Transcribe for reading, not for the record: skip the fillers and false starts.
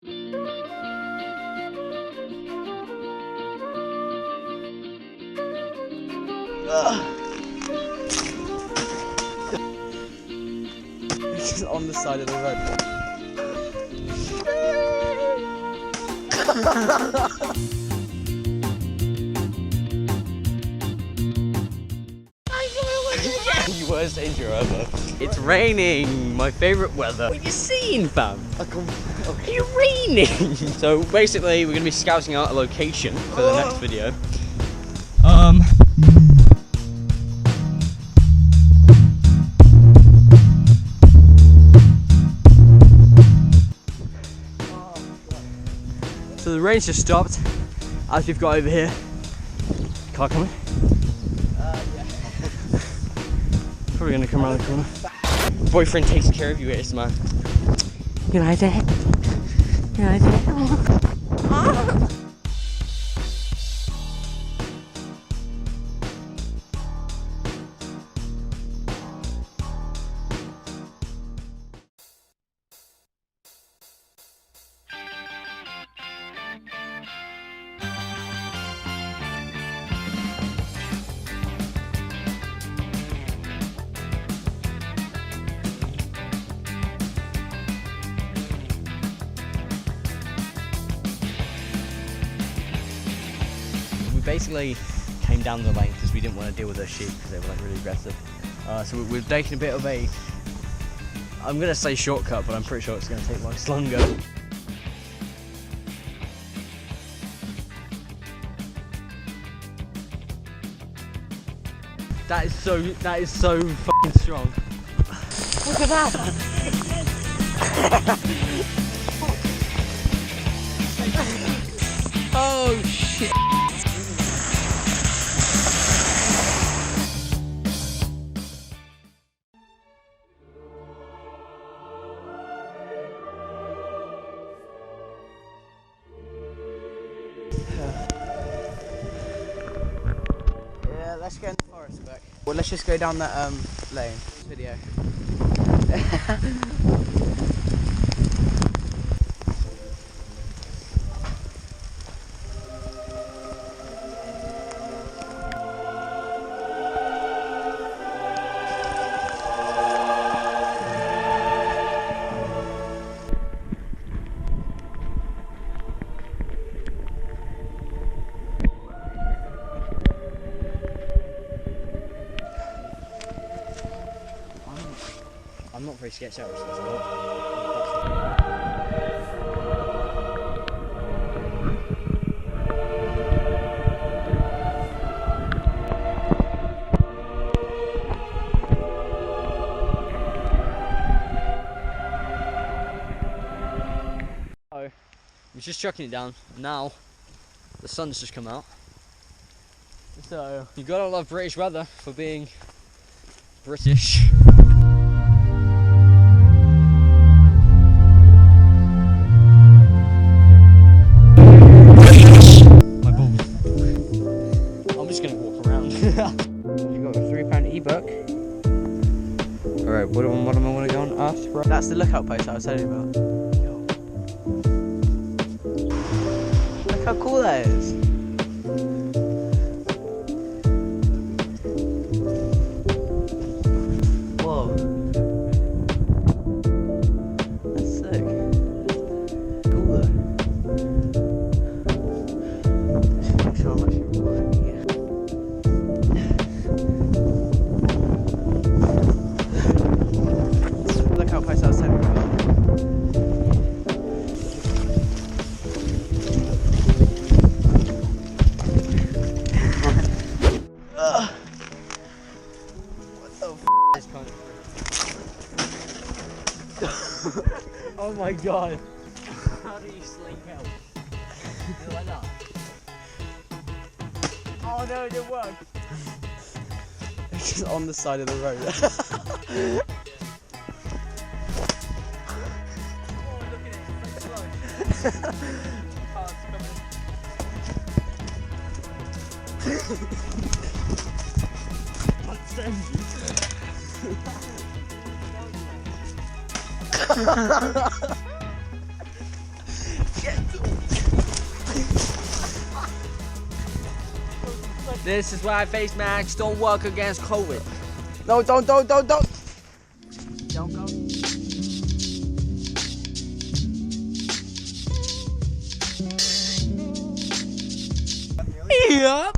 It's just on the side of the road. Worst intro ever. It's raining, my favourite weather. What are you seeing, fam? Okay. You're raining! So basically, we're going to be scouting out a location for the next video. So the rain's just stopped, as we've got over here. Car coming? Probably gonna come around the corner. Boyfriend takes care of you, it's man. You like that? You like that? Oh. Basically came down the lane because we didn't want to deal with those sheep because they were like really aggressive. So we're taking a bit of a, I'm gonna say shortcut, but I'm pretty sure it's gonna take much longer. That is so fucking strong. Look at that! Oh shit! Yeah, let's go in the forest back. Well, let's just go down that lane. Video. I'm not very sketched out, so I'm just chucking it down. Now the sun's just come out. So you gotta love British weather for being British. You got a £3 ebook. Alright, what am I want to go on? Us? That's the lookout post I was telling you about. Look how cool that is. Whoa. That's sick. Cool though. Just make sure I'm actually recording. Place I was telling you about. What the f is kind of Oh my god. How do you slink out? Like that. Oh no, it didn't work. It's just on the side of the road. This is why face masks don't work against COVID. No, don't. Don't go. Yep.